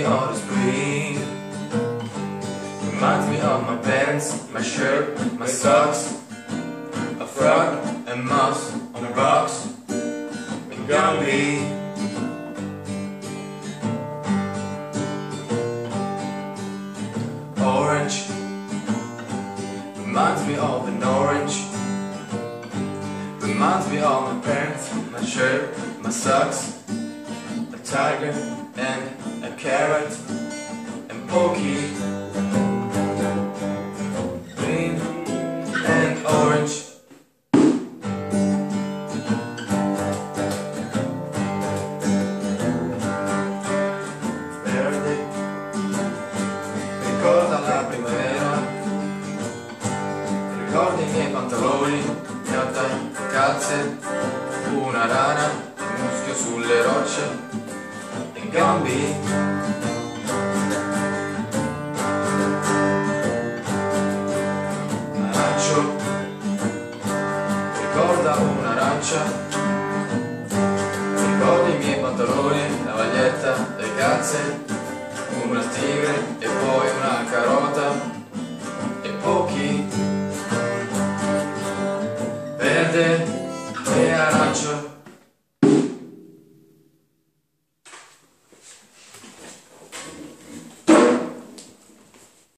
me of the spring. Reminds me of my pants, my shirt, my socks, a frog, a mouse on the rocks, and Gumby. Orange reminds me of an orange. Reminds me of my pants, my shirt, my socks, a tiger and a carrot and Pokey. Green and orange. Verde, ricorda la primavera. Ricordi i miei pantaloni, pianta, calze, una rana, un muschio sulle rocce e Gumby.